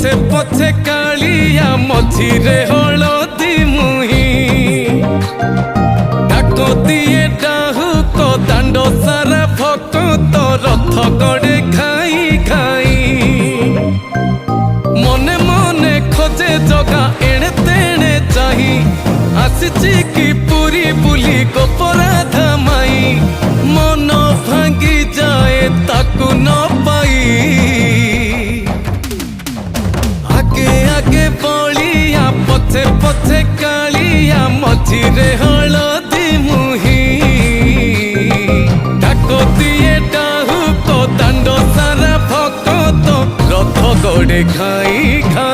पछे पछे कालिया मझिरे हलदी मुही डाको दिए डाहुक दांड सारा भक्त रथ गड़े खाई खाई मने मने खोजे जगा एणे तेणे चाही आसिची कि पुरी बुली गोपराधा माई मन भांगी जाए ताकू न पाई आगे आगे बलिया पछे पछे कालिया मझिरे हलदी मुही डाको दिए डाहुक दांड सारा भक्त रथ गड़े खाई खाई।